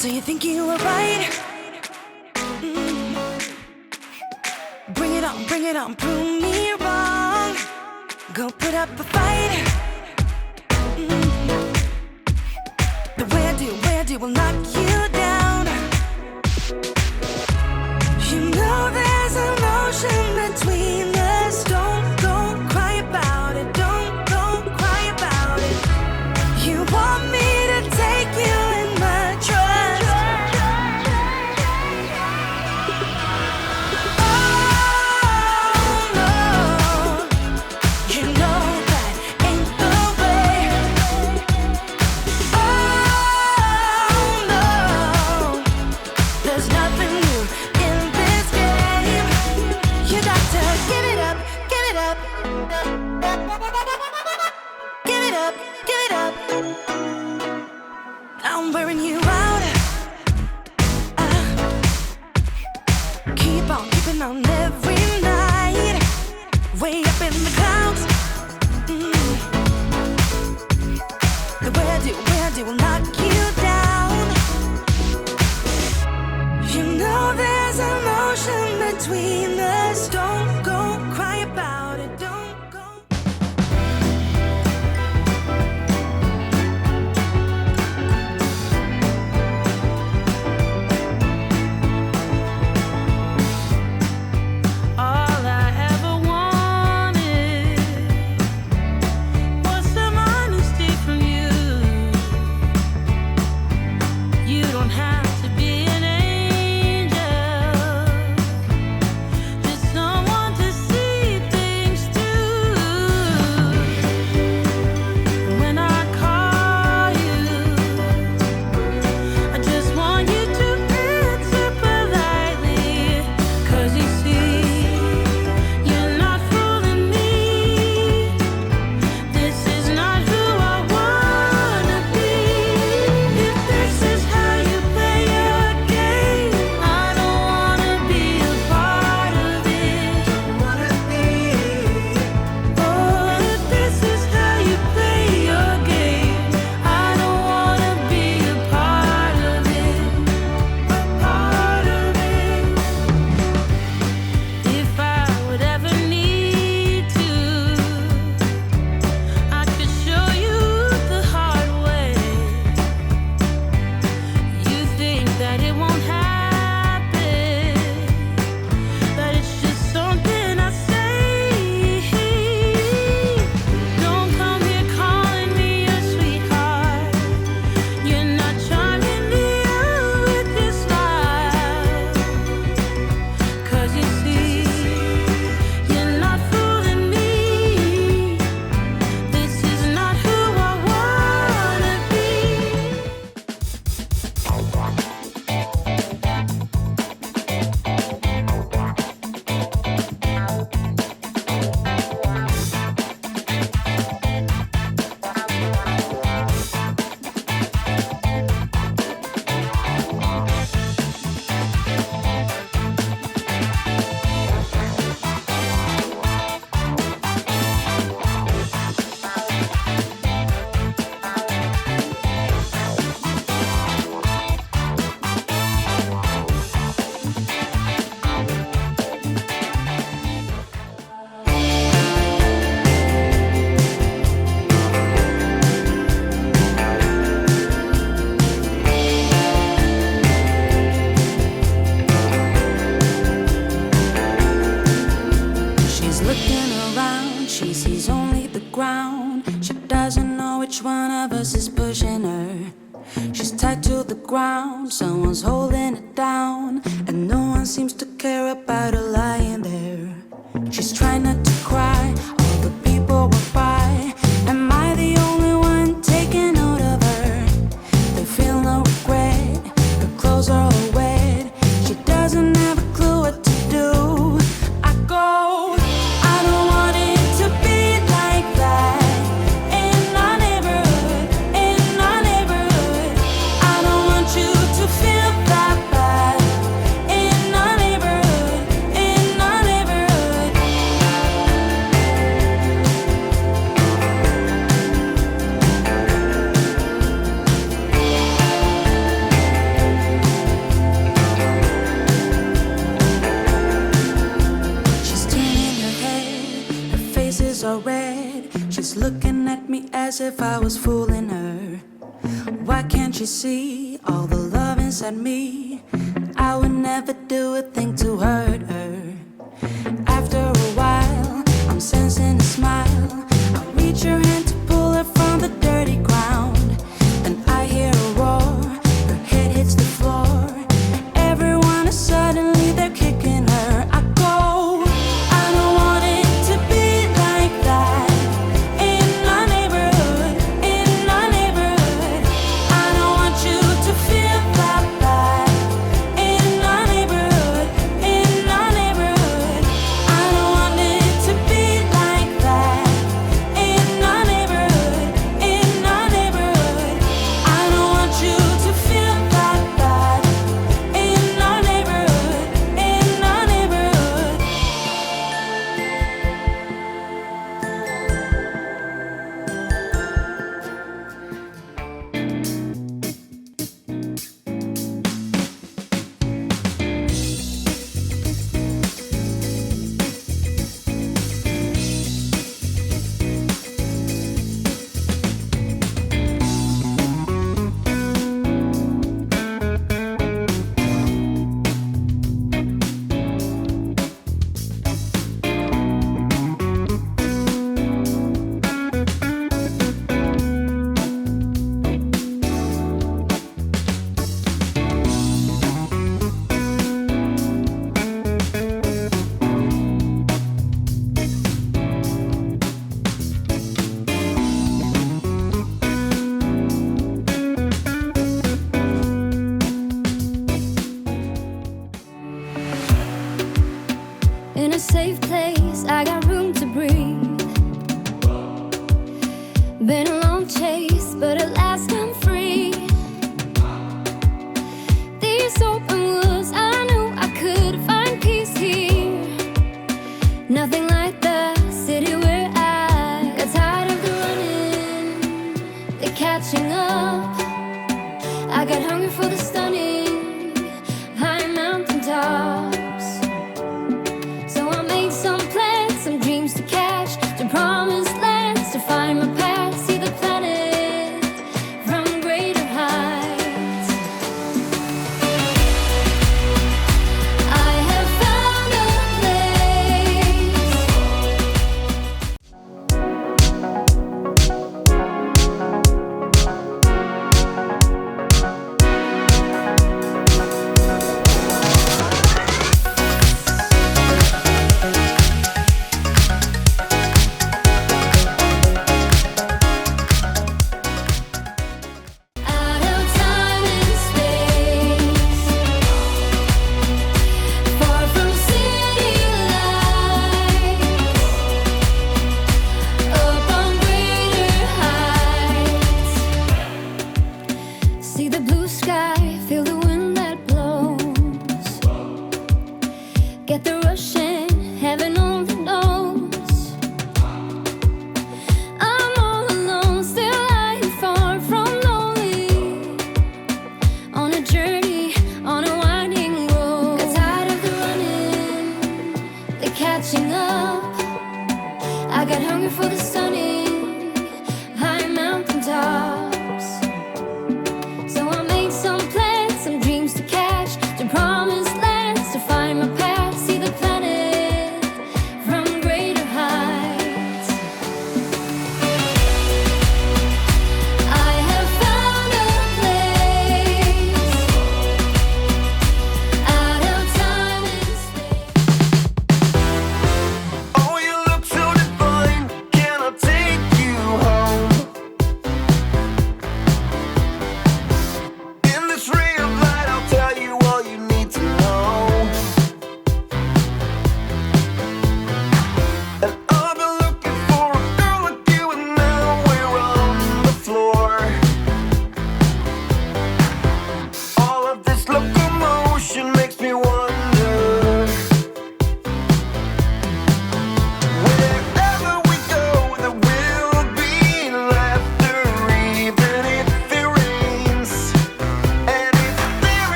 So you think you were right? Bring it on, prove me wrong. Go put up a fight. The way I do will knock you down. You know there's an ocean between us. Don't go cry about it. Don't go cry about it. You want me to take you in my trust. Oh no, you know that ain't the way. Oh no, there's nothing new in this game. You got to give it up, give it up. Give it up, give it up. I'm wearing you out. Keep on keeping on every night. Way up in the clouds. The way I do will knock you down. You know there's an ocean between us. Don't go cry about it. Don't go. All I ever wanted was some honesty from you. You don't have to be an angel, just someone to see things through. When I call you, I just want you to answer politely. 'Cause you see, you're not fooling me. This is not who I wanna be. If this is how you play your game, I don't wanna be a part of it. Oh, if this is how you play your game, I don't wanna be a part of it. A part of it. If I would ever need to, I could show you the hard way. You think that it won't happen, but it's just something I say. Don't come here calling me your sweetheart. You're not charming me out with your smile. 'Cause you see, you're not fooling me. This is not who I wanna be. She's looking around, she sees only the ground. She doesn't know which one of us is pushing her. She's tied to the ground, someone's holding it down, and no one seems to care about her lying there. She's trying not to cry, all the people walk by. Am I the only one taking note of her? They feel no regret, her clothes are all wet. She doesn't have a clue what to do. I go, I don't want it to be like that. In our neighborhood, I don't want you to feel that bad. In our neighborhood, me as if I was fooling her. Why can't you see all the love inside me? I would never do a thing to hurt her. After a while, I'm sensing a smile. I reach her hand to pull her from the dirty ground. Then I hear a roar, her head hits the floor. Everyone is suddenly they're kicking her. I go, I don't want it to be like that. In our neighborhood, in our neighborhood, I don't want you to feel that bad. In our neighborhood, in our neighborhood, I don't want it to be like that. In our neighborhood, in our neighborhood, I don't want you to feel that bad. In our neighborhood, in our neighborhood. In a safe place, I got room to breathe. Been a long chase, but at last I'm free. These open woods, I knew I could find peace here. Nothing like the city where I got tired of the running, the catching up. I got hungry for the